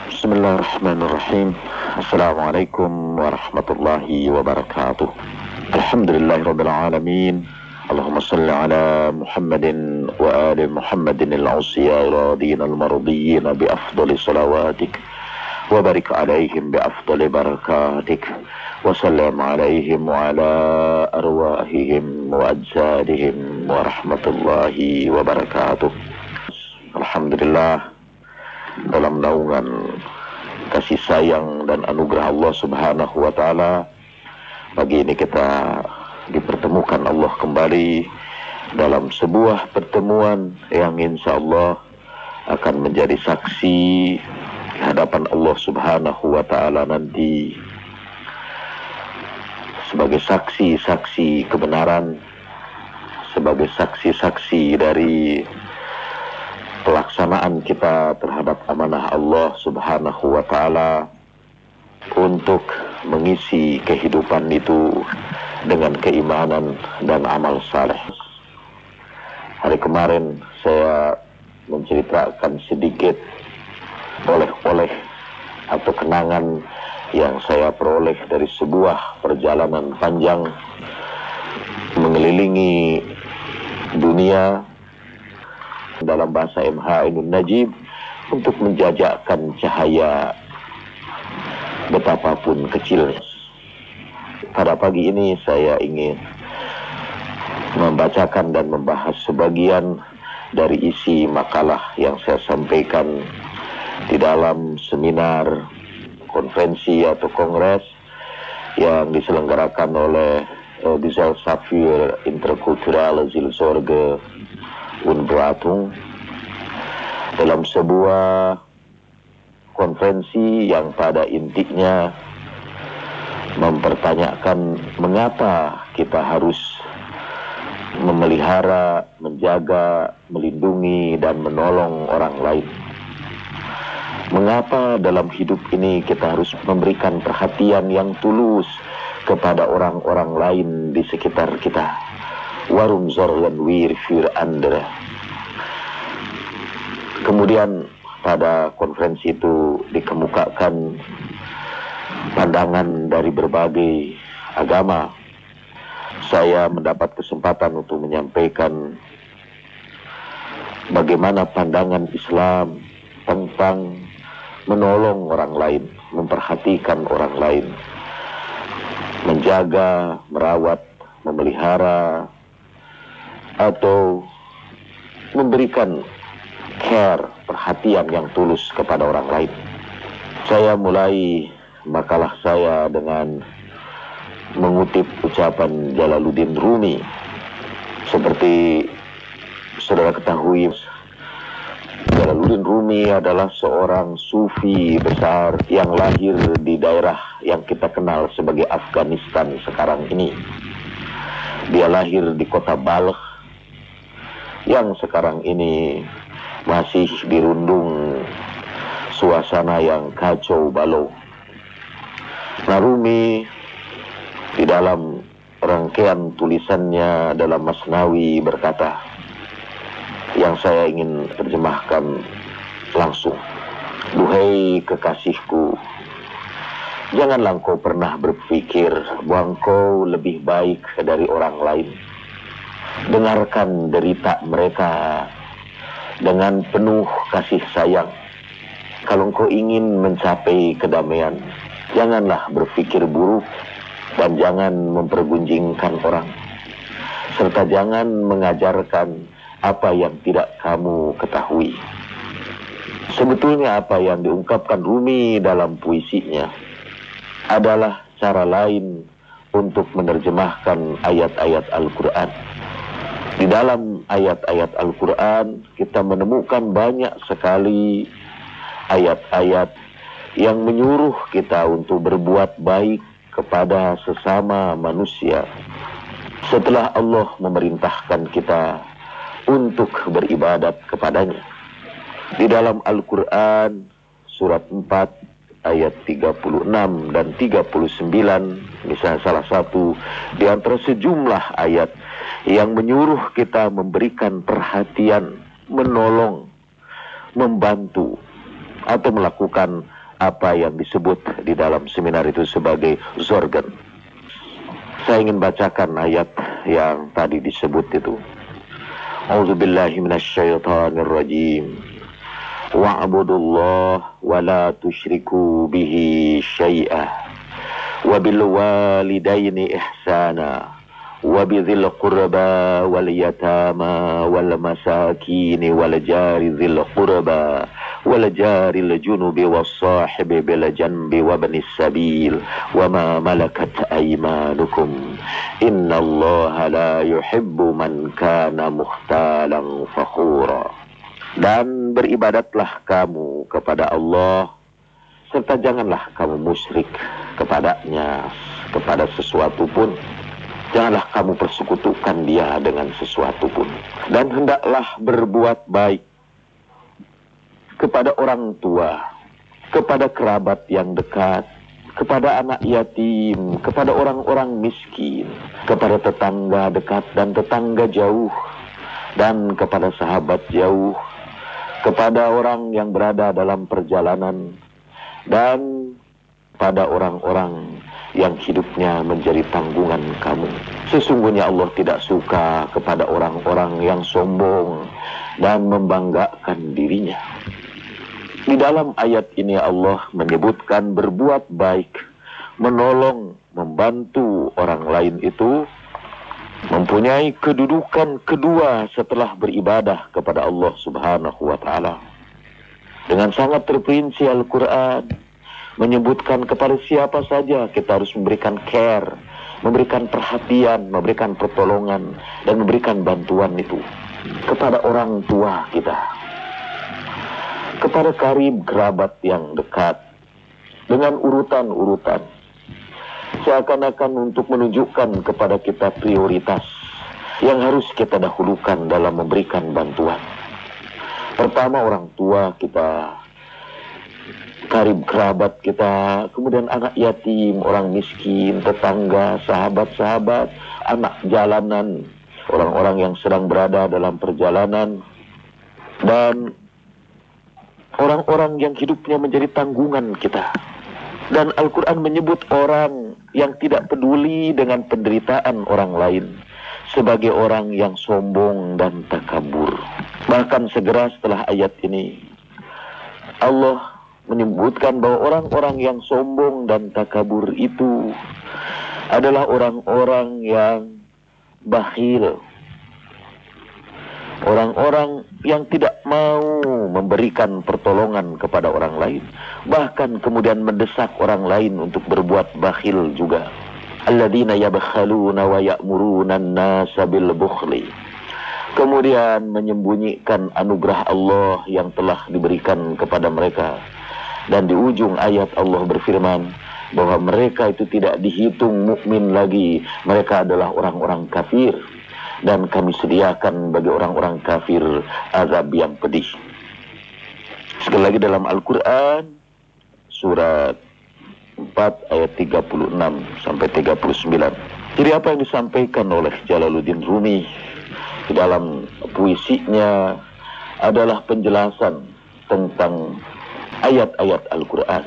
Bismillahirrahmanirrahim. Assalamualaikum warahmatullahi wabarakatuh. Alhamdulillahirabbil alamin. Allahumma salli ala Muhammadin wa ali Muhammadin al-awsiya radin al-mardiyin bi afdali salawatik wa barik alaihim bi afdali barakatik wa sallam alaihim wa ala arwahihim wa ajsadihim wa rahmatullahi wabarakatuh. Alhamdulillah, dalam naungan kasih sayang dan anugerah Allah Subhanahu wa Ta'ala, pagi ini kita dipertemukan Allah kembali dalam sebuah pertemuan yang insya Allah akan menjadi saksi di hadapan Allah Subhanahu wa Ta'ala nanti, sebagai saksi-saksi kebenaran, sebagai saksi-saksi dari pelaksanaan kita terhadap amanah Allah Subhanahu wa Ta'ala untuk mengisi kehidupan itu dengan keimanan dan amal saleh. Hari kemarin saya menceritakan sedikit oleh-oleh atau kenangan yang saya peroleh dari sebuah perjalanan panjang mengelilingi dunia dalam bahasa MH Ainun Najib untuk menjajakkan cahaya betapapun kecilnya. Pada pagi ini saya ingin membacakan dan membahas sebagian dari isi makalah yang saya sampaikan di dalam seminar, konferensi atau kongres yang diselenggarakan oleh Gesellschaft Interkulturelle Seelsorge und Beratung, dalam sebuah konferensi yang pada intinya mempertanyakan mengapa kita harus memelihara, menjaga, melindungi dan menolong orang lain. Mengapa dalam hidup ini kita harus memberikan perhatian yang tulus kepada orang-orang lain di sekitar kita. Warum zorgen wir für andere. Kemudian pada konferensi itu dikemukakan pandangan dari berbagai agama. Saya mendapat kesempatan untuk menyampaikan bagaimana pandangan Islam tentang menolong orang lain, memperhatikan orang lain, menjaga, merawat, memelihara, atau memberikan care, perhatian yang tulus kepada orang lain. Saya mulai makalah saya dengan mengutip ucapan Jalaluddin Rumi. Seperti saudara ketahui, Jalaluddin Rumi adalah seorang sufi besar yang lahir di daerah yang kita kenal sebagai Afghanistan sekarang ini. Dia lahir di kota Balkh yang sekarang ini masih dirundung suasana yang kacau balau. Nah, Rumi di dalam rangkaian tulisannya dalam Masnawi berkata, yang saya ingin terjemahkan langsung: duhai kekasihku, janganlah engkau pernah berpikir bahwa engkau lebih baik dari orang lain. Dengarkan derita mereka dengan penuh kasih sayang. Kalau engkau ingin mencapai kedamaian, janganlah berpikir buruk dan jangan mempergunjingkan orang, serta jangan mengajarkan apa yang tidak kamu ketahui. Sebetulnya apa yang diungkapkan Rumi dalam puisinya adalah cara lain untuk menerjemahkan ayat-ayat Al-Quran. Di dalam ayat-ayat Al-Quran kita menemukan banyak sekali ayat-ayat yang menyuruh kita untuk berbuat baik kepada sesama manusia. Setelah Allah memerintahkan kita untuk beribadat kepadanya. Di dalam Al-Quran surat 4 ayat 36 dan 39, misalnya salah satu di antara sejumlah ayat yang menyuruh kita memberikan perhatian, menolong, membantu atau melakukan apa yang disebut di dalam seminar itu sebagai zorgan. Saya ingin bacakan ayat yang tadi disebut itu. A'udzubillahi minasyaitonirrajim. Wa'budullah wa la tusyriku bihi syai'ah. Wa bil walidaini ihsana. Wa bidzil qurba wal yatama wal masakin wal jari dzil qurba wal jaril junubi was sahibi bil janbi wa ibnis sabil wa ma malakat aymanukum innallaha la yuhibbu man kana mukhtalan fakhura. Dan beribadatlah kamu kepada Allah, serta janganlah kamu musyrik kepadanya kepada sesuatu pun. Janganlah kamu persekutukan dia dengan sesuatu pun. Dan hendaklah berbuat baik kepada orang tua, kepada kerabat yang dekat, kepada anak yatim, kepada orang-orang miskin, kepada tetangga dekat dan tetangga jauh, dan kepada sahabat jauh, kepada orang yang berada dalam perjalanan, dan pada orang-orang yang hidupnya menjadi tanggungan kamu. Sesungguhnya Allah tidak suka kepada orang-orang yang sombong dan membanggakan dirinya. Di dalam ayat ini Allah menyebutkan berbuat baik, menolong, membantu orang lain itu mempunyai kedudukan kedua setelah beribadah kepada Allah Subhanahu wa ta'ala. Dengan sangat terperinci Al-Quran menyebutkan kepada siapa saja kita harus memberikan care, memberikan perhatian, memberikan pertolongan, dan memberikan bantuan itu. Kepada orang tua kita, kepada karib kerabat yang dekat, dengan urutan-urutan, seakan-akan untuk menunjukkan kepada kita prioritas yang harus kita dahulukan dalam memberikan bantuan. Pertama orang tua kita, karib kerabat kita, kemudian anak yatim, orang miskin, tetangga, sahabat-sahabat, anak jalanan, orang-orang yang sedang berada dalam perjalanan, dan orang-orang yang hidupnya menjadi tanggungan kita. Dan Al-Quran menyebut orang yang tidak peduli dengan penderitaan orang lain sebagai orang yang sombong dan takabur. Bahkan segera setelah ayat ini, Allah menyebutkan bahwa orang-orang yang sombong dan takabur itu adalah orang-orang yang bakhil, orang-orang yang tidak mau memberikan pertolongan kepada orang lain, bahkan kemudian mendesak orang lain untuk berbuat bakhil juga. Alladzina yabkhaluna wa ya'muruna an-nasa bil bukhli. Kemudian menyembunyikan anugerah Allah yang telah diberikan kepada mereka. Dan di ujung ayat Allah berfirman bahwa mereka itu tidak dihitung mukmin lagi, mereka adalah orang-orang kafir, dan kami sediakan bagi orang-orang kafir azab yang pedih. Sekali lagi dalam Al-Quran surat 4 ayat 36 sampai 39. Jadi apa yang disampaikan oleh Jalaluddin Rumi di dalam puisinya adalah penjelasan tentang ayat-ayat Al-Quran.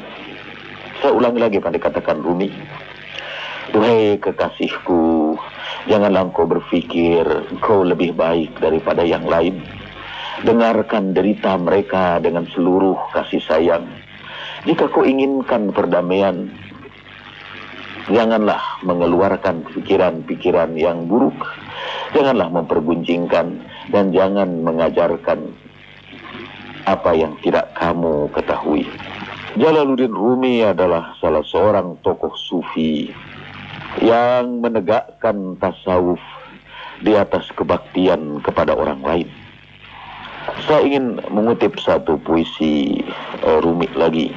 Saya ulangi lagi apa dikatakan Rumi. Duhai kekasihku, janganlah engkau berpikir engkau lebih baik daripada yang lain. Dengarkan derita mereka dengan seluruh kasih sayang. Jika kau inginkan perdamaian, janganlah mengeluarkan pikiran-pikiran yang buruk. Janganlah memperguncingkan dan jangan mengajarkan apa yang tidak kamu ketahui. Jalaluddin Rumi adalah salah seorang tokoh sufi yang menegakkan tasawuf di atas kebaktian kepada orang lain. Saya ingin mengutip satu puisi Rumi lagi.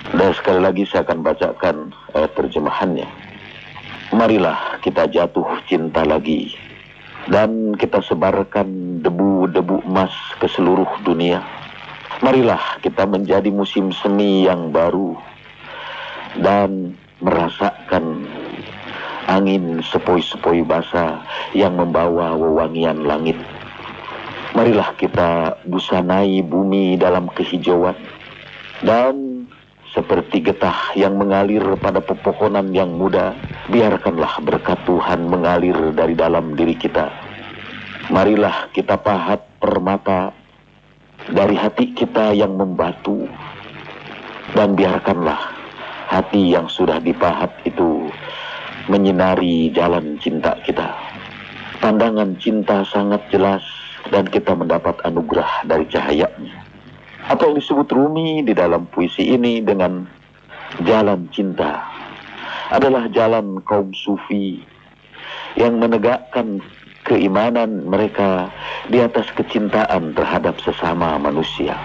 Dan sekali lagi saya akan bacakan terjemahannya. Marilah kita jatuh cinta lagi, dan kita sebarkan debu-debu emas ke seluruh dunia. Marilah kita menjadi musim semi yang baru dan merasakan angin sepoi-sepoi basah yang membawa wewangian langit. Marilah kita busanai bumi dalam kehijauan, dan seperti getah yang mengalir pada pepohonan yang muda, biarkanlah berkat Tuhan mengalir dari dalam diri kita. Marilah kita pahat permata dari hati kita yang membatu, dan biarkanlah hati yang sudah dipahat itu menyinari jalan cinta kita. Pandangan cinta sangat jelas, dan kita mendapat anugerah dari cahayanya. Atau yang disebut Rumi di dalam puisi ini dengan jalan cinta adalah jalan kaum sufi yang menegakkan keimanan mereka di atas kecintaan terhadap sesama manusia.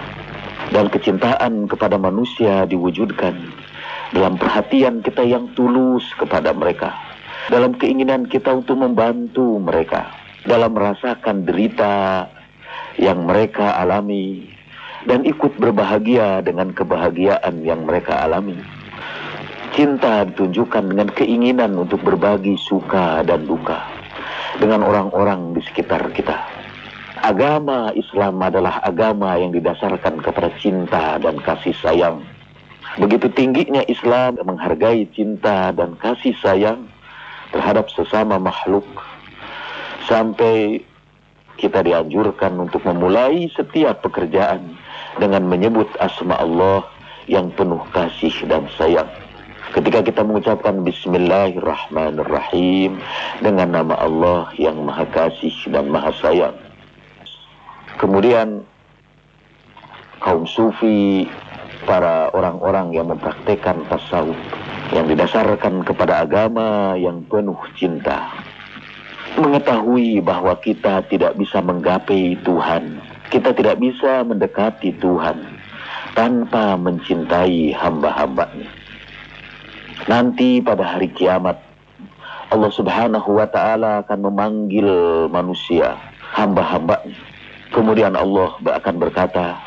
Dan kecintaan kepada manusia diwujudkan dalam perhatian kita yang tulus kepada mereka, dalam keinginan kita untuk membantu mereka, dalam merasakan derita yang mereka alami, dan ikut berbahagia dengan kebahagiaan yang mereka alami. Cinta ditunjukkan dengan keinginan untuk berbagi suka dan duka dengan orang-orang di sekitar kita. Agama Islam adalah agama yang didasarkan kepada cinta dan kasih sayang. Begitu tingginya Islam menghargai cinta dan kasih sayang terhadap sesama makhluk, sampai kita dianjurkan untuk memulai setiap pekerjaan dengan menyebut asma Allah yang penuh kasih dan sayang. Ketika kita mengucapkan Bismillahirrahmanirrahim dengan nama Allah yang maha kasih dan maha sayang. Kemudian kaum sufi, para orang-orang yang mempraktekkan tasawuf yang didasarkan kepada agama yang penuh cinta, mengetahui bahwa kita tidak bisa menggapai Tuhan, kita tidak bisa mendekati Tuhan tanpa mencintai hamba-hambanya. Nanti pada hari kiamat, Allah Subhanahu wa ta'ala akan memanggil manusia, hamba-hambanya. Kemudian Allah akan berkata,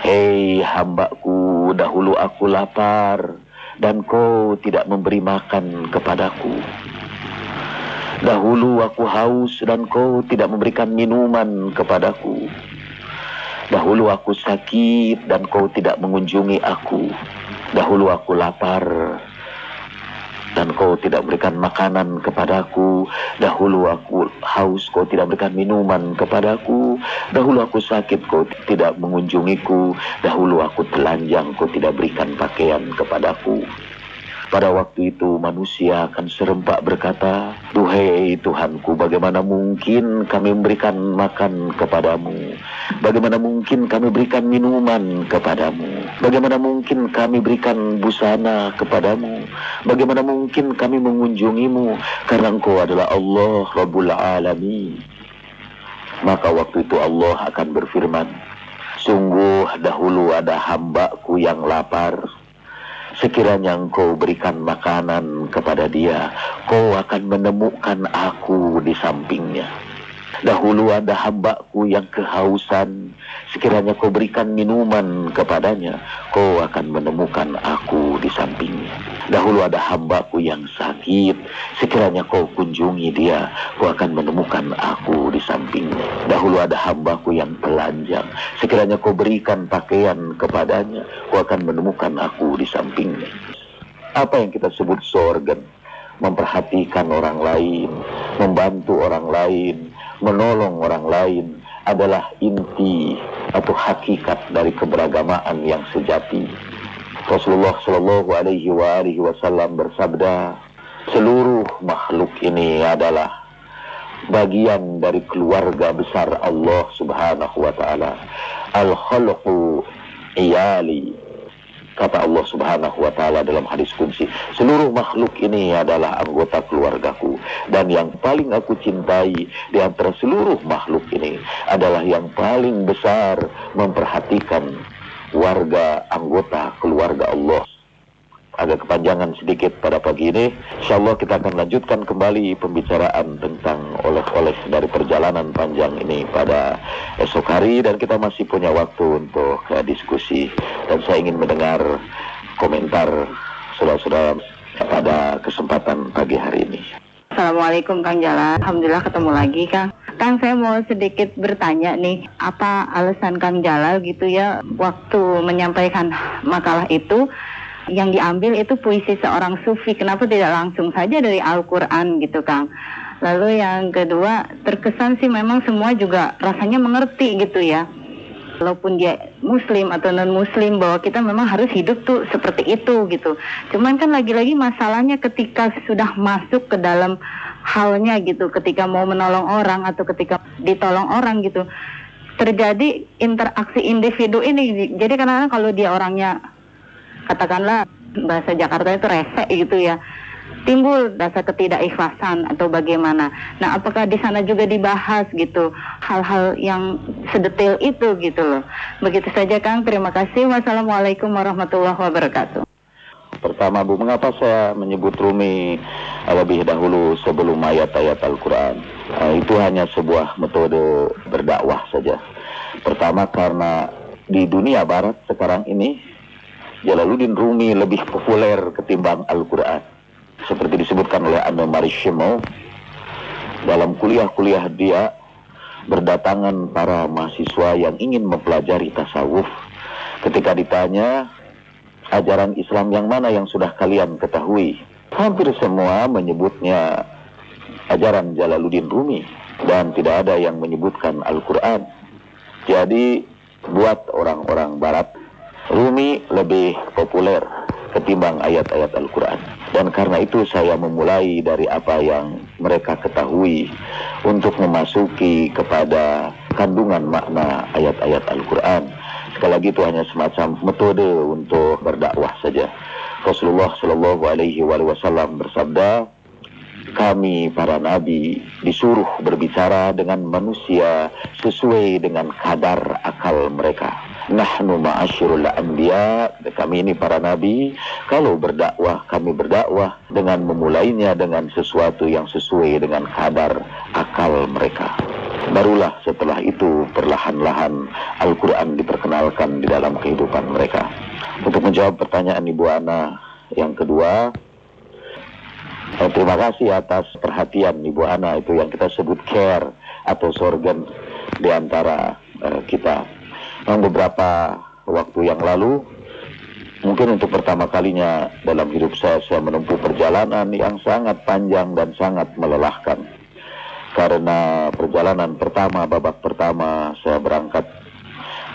"Hei hambaku, dahulu aku lapar dan kau tidak memberi makan kepadaku. Dahulu aku haus dan kau tidak memberikan minuman kepadaku. Dahulu aku sakit dan kau tidak mengunjungi aku. Dahulu aku lapar dan kau tidak memberikan makanan kepadaku. Dahulu aku haus, kau tidak memberikan minuman kepadaku. Dahulu aku sakit, kau tidak mengunjungiku. Dahulu aku telanjang, kau tidak berikan pakaian kepadaku." Pada waktu itu manusia akan serempak berkata, "Duhai Tuhanku, bagaimana mungkin kami memberikan makan kepadamu? Bagaimana mungkin kami berikan minuman kepadamu? Bagaimana mungkin kami berikan busana kepadamu? Bagaimana mungkin kami mengunjungimu? Karena Engkau adalah Allah Rabbul Alamin." Maka waktu itu Allah akan berfirman, "Sungguh dahulu ada hambaku yang lapar. Sekiranya engkau berikan makanan kepada dia, kau akan menemukan aku di sampingnya. Dahulu ada hambaku yang kehausan. Sekiranya kau berikan minuman kepadanya, kau akan menemukan aku di sampingnya. Dahulu ada hambaku yang sakit. Sekiranya kau kunjungi dia, kau akan menemukan aku di sampingnya. Dahulu ada hambaku yang telanjang. Sekiranya kau berikan pakaian kepadanya, kau akan menemukan aku di sampingnya." Apa yang kita sebut sorgen, memperhatikan orang lain, membantu orang lain, menolong orang lain, adalah inti atau hakikat dari keberagamaan yang sejati. Rasulullah Shallallahu Alaihi Wasallam bersabda, "Seluruh makhluk ini adalah bagian dari keluarga besar Allah Subhanahu wa Ta'ala. Al-khalqu iyali." Kata Allah Subhanahu wa Ta'ala dalam hadis qudsi, "Seluruh makhluk ini adalah anggota keluargaku, dan yang paling aku cintai di antara seluruh makhluk ini adalah yang paling besar memperhatikan warga anggota keluarga Allah." Agak kepanjangan sedikit pada pagi ini. Insyaallah kita akan lanjutkan kembali pembicaraan tentang oleh-oleh dari perjalanan panjang ini pada esok hari, dan kita masih punya waktu untuk diskusi, dan saya ingin mendengar komentar saudara-saudara pada kesempatan pagi hari ini. Assalamualaikum Kang Jalal. Alhamdulillah ketemu lagi Kang. Kang, saya mau sedikit bertanya nih, apa alasan Kang Jalal gitu ya waktu menyampaikan makalah itu yang diambil itu puisi seorang sufi, kenapa tidak langsung saja dari Al-Quran gitu Kang? Lalu yang kedua, terkesan sih memang semua juga rasanya mengerti gitu ya, walaupun dia muslim atau non muslim, bahwa kita memang harus hidup tuh seperti itu gitu. Cuman kan lagi-lagi masalahnya ketika sudah masuk ke dalam halnya gitu, ketika mau menolong orang atau ketika ditolong orang gitu, terjadi interaksi individu ini. Jadi kadang-kadang kalau dia orangnya, katakanlah bahasa Jakarta itu rese gitu ya, timbul rasa ketidakikhlasan atau bagaimana. Nah, apakah di sana juga dibahas gitu hal-hal yang sedetail itu gitu loh. Begitu saja Kang, terima kasih. Wassalamualaikum warahmatullahi wabarakatuh. Pertama Bu, mengapa saya menyebut Rumi lebih dahulu sebelum ayat-ayat Al-Quran? Itu hanya sebuah metode berdakwah saja. Pertama karena di dunia barat sekarang ini Jalaluddin Rumi lebih populer ketimbang Al-Quran. Seperti disebutkan oleh Anne-Marie Shimo, dalam kuliah-kuliah dia berdatangan para mahasiswa yang ingin mempelajari tasawuf. Ketika ditanya, ajaran Islam yang mana yang sudah kalian ketahui? Hampir semua menyebutnya ajaran Jalaluddin Rumi, dan tidak ada yang menyebutkan Al-Quran. Jadi buat orang-orang barat, Rumi lebih populer ketimbang ayat-ayat Al-Quran. Dan karena itu saya memulai dari apa yang mereka ketahui untuk memasuki kepada kandungan makna ayat-ayat Al-Quran. Sekali lagi itu hanya semacam metode untuk berdakwah saja. Rasulullah Shallallahu Alaihi Wasallam bersabda, kami para nabi disuruh berbicara dengan manusia sesuai dengan kadar akal mereka. Nahnu ma'asyirul anbiya, kami ini para nabi, kalau berdakwah, kami berdakwah dengan memulainya dengan sesuatu yang sesuai dengan kadar akal mereka. Barulah setelah itu perlahan-lahan Al-Quran diperkenalkan di dalam kehidupan mereka. Untuk menjawab pertanyaan Ibu Ana yang kedua, terima kasih atas perhatian Ibu Ana, itu yang kita sebut care atau sorgen di antara kita. Yang beberapa waktu yang lalu, mungkin untuk pertama kalinya dalam hidup saya menempuh perjalanan yang sangat panjang dan sangat melelahkan. Karena perjalanan pertama, babak pertama, saya berangkat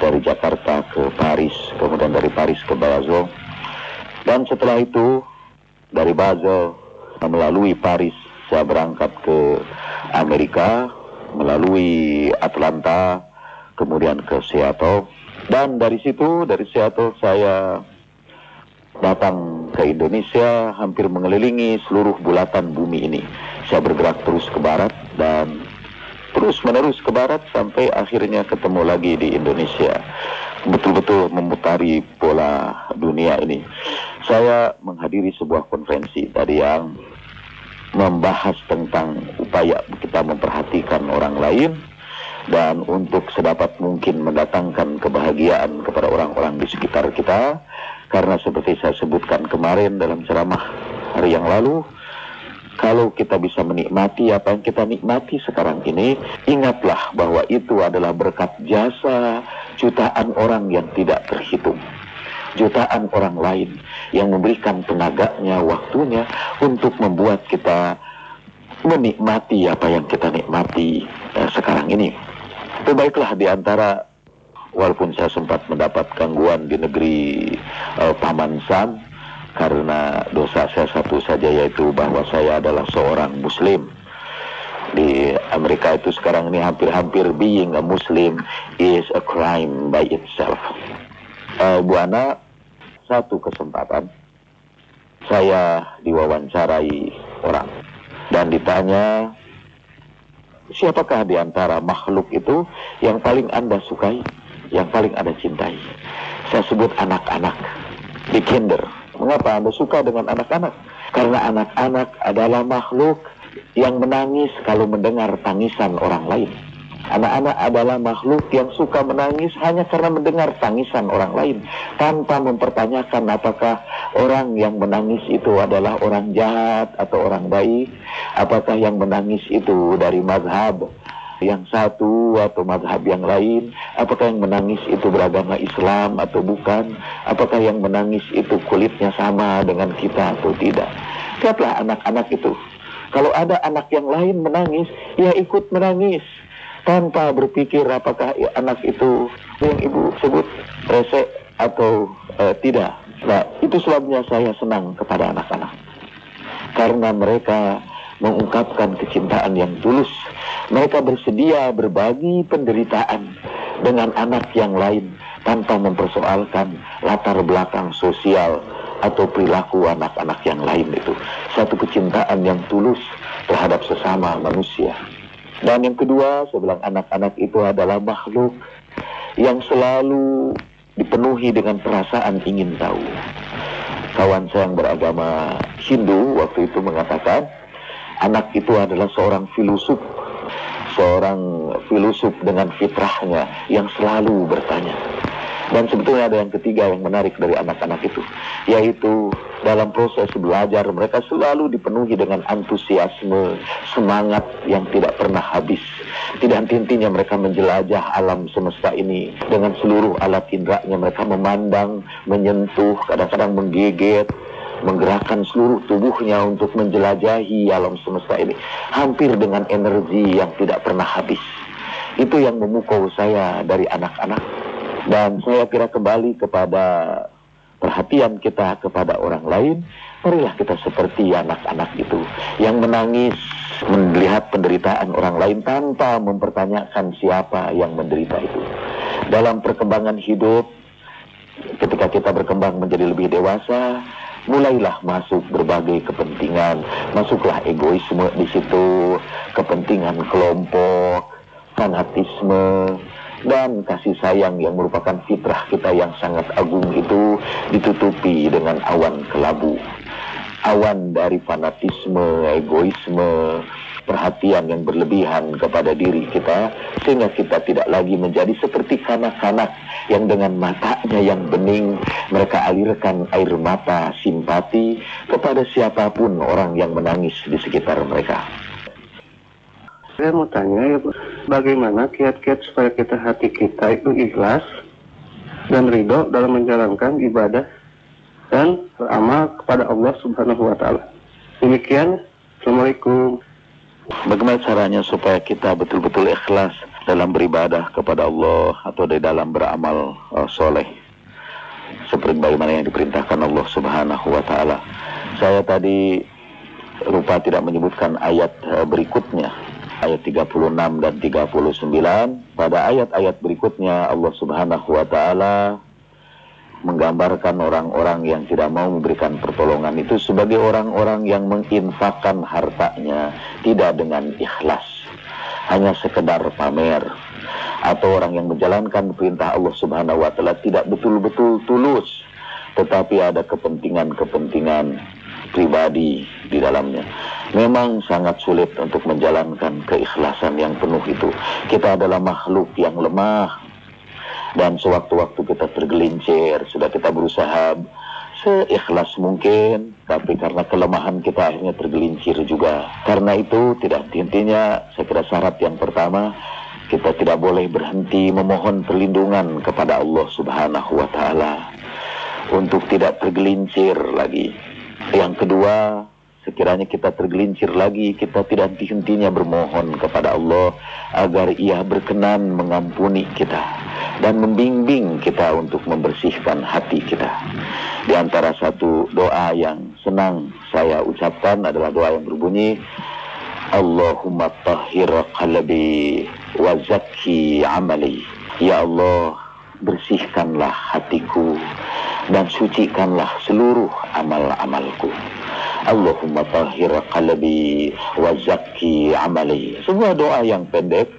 dari Jakarta ke Paris, kemudian dari Paris ke Basel. Dan setelah itu, dari Basel melalui Paris, saya berangkat ke Amerika, melalui Atlanta, kemudian ke Seattle. Dan dari situ, dari Seattle saya datang ke Indonesia, hampir mengelilingi seluruh bulatan bumi ini. Saya bergerak terus ke barat dan terus menerus ke barat sampai akhirnya ketemu lagi di Indonesia. Betul-betul memutari pola dunia ini. Saya menghadiri sebuah konferensi tadi yang membahas tentang upaya kita memperhatikan orang lain dan untuk sedapat mungkin mendatangkan kebahagiaan kepada orang-orang di sekitar kita. Karena seperti saya sebutkan kemarin dalam ceramah hari yang lalu, kalau kita bisa menikmati apa yang kita nikmati sekarang ini, ingatlah bahwa itu adalah berkat jasa jutaan orang yang tidak terhitung. Jutaan orang lain yang memberikan tenaganya, waktunya untuk membuat kita menikmati apa yang kita nikmati sekarang ini. Baiklah, di antara, walaupun saya sempat mendapat gangguan di negeri Paman Sam, karena dosa saya satu saja, yaitu bahwa saya adalah seorang Muslim. Di Amerika itu sekarang ini hampir-hampir being a Muslim is a crime by itself. Bu Ana, satu kesempatan saya diwawancarai orang dan ditanya, siapakah di antara makhluk itu yang paling Anda sukai, yang paling Anda cintai? Saya sebut anak-anak, di kinder. Mengapa Anda suka dengan anak-anak? Karena anak-anak adalah makhluk yang menangis kalau mendengar tangisan orang lain. Anak-anak adalah makhluk yang suka menangis hanya karena mendengar tangisan orang lain, tanpa mempertanyakan apakah orang yang menangis itu adalah orang jahat atau orang baik, apakah yang menangis itu dari mazhab yang satu atau mazhab yang lain, apakah yang menangis itu beragama Islam atau bukan, apakah yang menangis itu kulitnya sama dengan kita atau tidak. Lihatlah anak-anak itu, kalau ada anak yang lain menangis, ya ikut menangis tanpa berpikir apakah anak itu yang ibu sebut rese atau tidak. Nah, itu sebabnya saya senang kepada anak-anak, karena mereka mengungkapkan kecintaan yang tulus. Mereka bersedia berbagi penderitaan dengan anak yang lain tanpa mempersoalkan latar belakang sosial atau perilaku anak-anak yang lain. Itu satu kecintaan yang tulus terhadap sesama manusia. Dan yang kedua, saya bilang anak-anak itu adalah makhluk yang selalu dipenuhi dengan perasaan ingin tahu. Kawan saya yang beragama Hindu waktu itu mengatakan, anak itu adalah seorang filosof dengan fitrahnya yang selalu bertanya. Dan sebetulnya ada yang ketiga yang menarik dari anak-anak itu, yaitu dalam proses belajar mereka selalu dipenuhi dengan antusiasme, semangat yang tidak pernah habis. Tidak henti-hentinya mereka menjelajah alam semesta ini dengan seluruh alat indranya. Mereka memandang, menyentuh, kadang-kadang menggigit, menggerakkan seluruh tubuhnya untuk menjelajahi alam semesta ini, hampir dengan energi yang tidak pernah habis. Itu yang memukau saya dari anak-anak. Dan saya kira kembali kepada perhatian kita kepada orang lain, marilah kita seperti anak-anak itu yang menangis melihat penderitaan orang lain tanpa mempertanyakan siapa yang menderita itu. Dalam perkembangan hidup, ketika kita berkembang menjadi lebih dewasa, mulailah masuk berbagai kepentingan, masuklah egoisme di situ, kepentingan kelompok, fanatisme, dan kasih sayang yang merupakan fitrah kita yang sangat agung itu ditutupi dengan awan kelabu. Awan dari fanatisme, egoisme, perhatian yang berlebihan kepada diri kita, sehingga kita tidak lagi menjadi seperti kanak-kanak yang dengan matanya yang bening mereka alirkan air mata simpati kepada siapapun orang yang menangis di sekitar mereka. Saya mau tanya ya Bu, bagaimana kiat-kiat supaya hati kita itu ikhlas dan ridho dalam menjalankan ibadah dan beramal kepada Allah Subhanahu wa Ta'ala. Demikian, Assalamualaikum. Bagaimana caranya supaya kita betul-betul ikhlas dalam beribadah kepada Allah atau di dalam beramal soleh seperti bagaimana yang diperintahkan Allah Subhanahu wa Ta'ala. Saya tadi lupa tidak menyebutkan ayat berikutnya, ayat 36 dan 39. Pada ayat-ayat berikutnya Allah Subhanahu wa Ta'ala menggambarkan orang-orang yang tidak mau memberikan pertolongan itu sebagai orang-orang yang menginfakkan hartanya tidak dengan ikhlas, hanya sekedar pamer, atau orang yang menjalankan perintah Allah Subhanahu wa Ta'ala tidak betul-betul tulus, tetapi ada kepentingan-kepentingan pribadi di dalamnya. Memang sangat sulit untuk menjalankan keikhlasan yang penuh itu. Kita adalah makhluk yang lemah, dan sewaktu-waktu kita tergelincir. Sudah kita berusaha seikhlas mungkin, tapi karena kelemahan kita akhirnya tergelincir juga. Karena itu tidak intinya, saya kira syarat yang pertama, kita tidak boleh berhenti memohon perlindungan kepada Allah Subhanahu wa Ta'ala untuk tidak tergelincir lagi. Yang kedua, sekiranya kita tergelincir lagi, kita tidak henti-hentinya bermohon kepada Allah agar Ia berkenan mengampuni kita dan membimbing kita untuk membersihkan hati kita. Di antara satu doa yang senang saya ucapkan adalah doa yang berbunyi, Allahumma tahhir qalbi wa zakki amali. Ya Allah, bersihkanlah hatiku dan sucikanlah seluruh amal-amalku. Allahumma tahhir qalbi wa zakki amali. Sebuah doa yang pendek,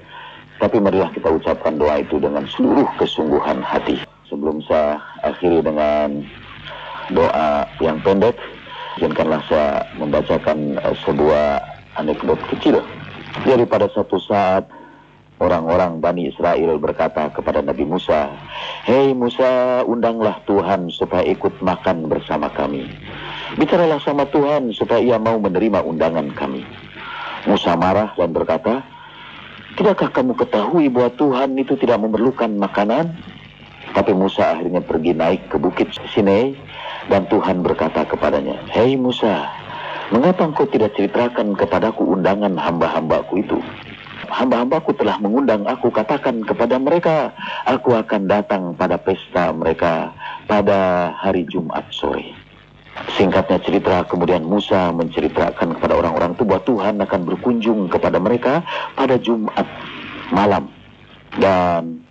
tapi marilah kita ucapkan doa itu dengan seluruh kesungguhan hati. Sebelum saya akhiri dengan doa yang pendek, izinkanlah saya membacakan sebuah anekdot kecil. Jadi pada satu saat orang-orang Bani Israel berkata kepada Nabi Musa, "Hei Musa, undanglah Tuhan supaya ikut makan bersama kami. Bicaralah sama Tuhan supaya ia mau menerima undangan kami." Musa marah dan berkata, "Tidakkah kamu ketahui bahwa Tuhan itu tidak memerlukan makanan?" Tapi Musa akhirnya pergi naik ke bukit Sinai, dan Tuhan berkata kepadanya, "Hei Musa, mengapa engkau tidak ceritakan kepadaku undangan hamba-hambaku itu? Hamba-hambaku telah mengundang aku, katakan kepada mereka, aku akan datang pada pesta mereka pada hari Jumat sore." Singkatnya cerita, kemudian Musa menceritakan kepada orang-orang itu bahwa Tuhan akan berkunjung kepada mereka pada Jumat malam. Dan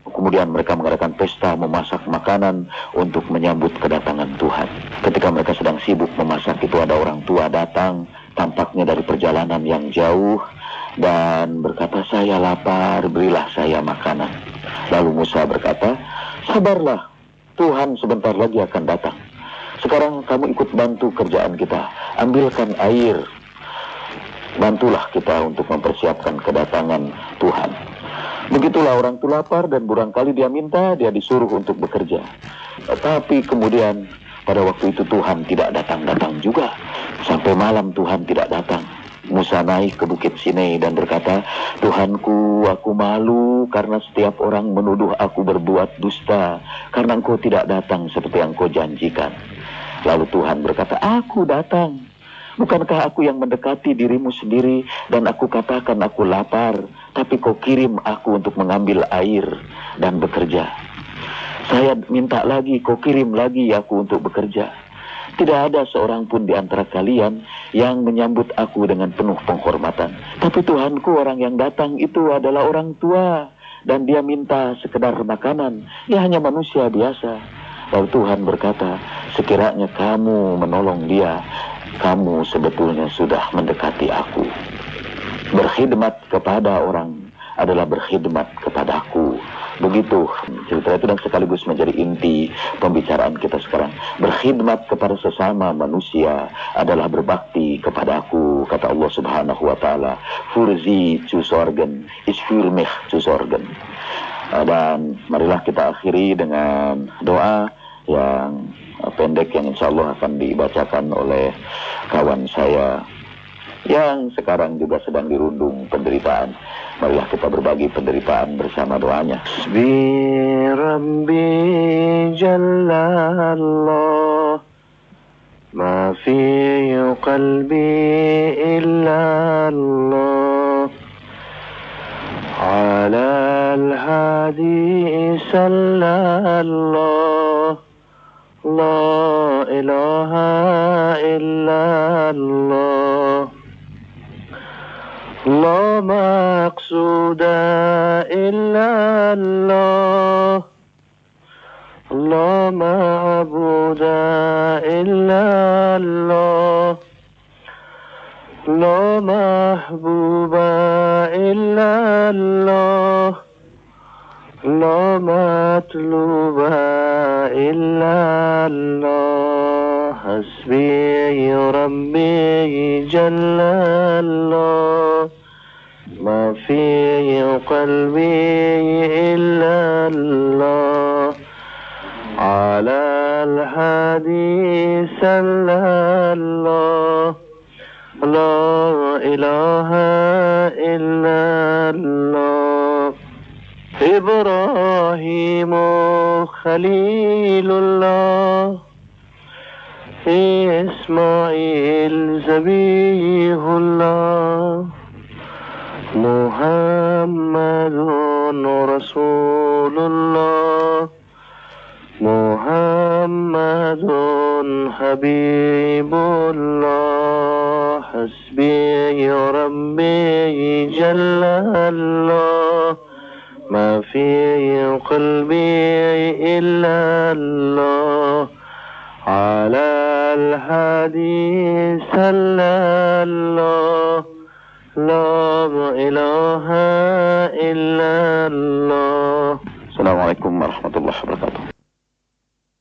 kemudian mereka mengadakan pesta, memasak makanan untuk menyambut kedatangan Tuhan. Ketika mereka sedang sibuk memasak itu, ada orang tua datang, tampaknya dari perjalanan yang jauh, dan berkata, "Saya lapar, berilah saya makanan." Lalu Musa berkata, "Sabarlah, Tuhan sebentar lagi akan datang. Sekarang kamu ikut bantu kerjaan kita, ambilkan air, bantulah kita untuk mempersiapkan kedatangan Tuhan." Begitulah orang itu lapar dan barangkali dia minta, dia disuruh untuk bekerja. Tetapi kemudian pada waktu itu Tuhan tidak datang-datang juga. Sampai malam Tuhan tidak datang. Musa naik ke bukit Sinai dan berkata, "Tuhanku, aku malu karena setiap orang menuduh aku berbuat dusta, karena engkau tidak datang seperti yang engkau janjikan." Lalu Tuhan berkata, "Aku datang. Bukankah aku yang mendekati dirimu sendiri dan aku katakan aku lapar, tapi kau kirim aku untuk mengambil air dan bekerja. Saya minta lagi, kau kirim lagi aku untuk bekerja. Tidak ada seorang pun di antara kalian yang menyambut aku dengan penuh penghormatan. Tapi Tuhanku, orang yang datang itu adalah orang tua dan dia minta sekedar makanan. Dia hanya manusia biasa." Lalu Tuhan berkata, "Sekiranya kamu menolong dia, kamu sebetulnya sudah mendekati aku. Berkhidmat kepada orang adalah berkhidmat kepadaku." Begitu cerita itu, dan sekaligus menjadi inti pembicaraan kita sekarang. Berkhidmat kepada sesama manusia adalah berbakti kepadaku, kata Allah Subhanahu wa taala. Furzi zu sorgen, ich für mich zu sorgen. Dan marilah kita akhiri dengan doa yang pendek yang insya Allah akan dibacakan oleh kawan saya yang sekarang juga sedang dirundung penderitaan. Marilah kita berbagi penderitaan bersama doanya. Hasbi Rabbi Jallallah, ma fi qalbi illa Allah, ala al-hadi sallallahu, la ilaha illa Allah, la maqsuda illa Allah, la ma'buda illa Allah, la mahbuba illa Allah, la matluba illa Allah. Hasbi Rabbi Jallallah, ma fi qalbi illa Allah, ala al-hadi sallallahu, la ilaha illa Allah. Ibrahim Khalilullah, Ismail Zabihullah, Muhammadun Rasulullah, Muhammadun Habibullah. Hasbi Rabbi Jallallah, ma fi qalbi illa Allah, ala al-hadi sallallahu, la ilaha illa Allah. Assalamualaikum warahmatullahi wabarakatuh.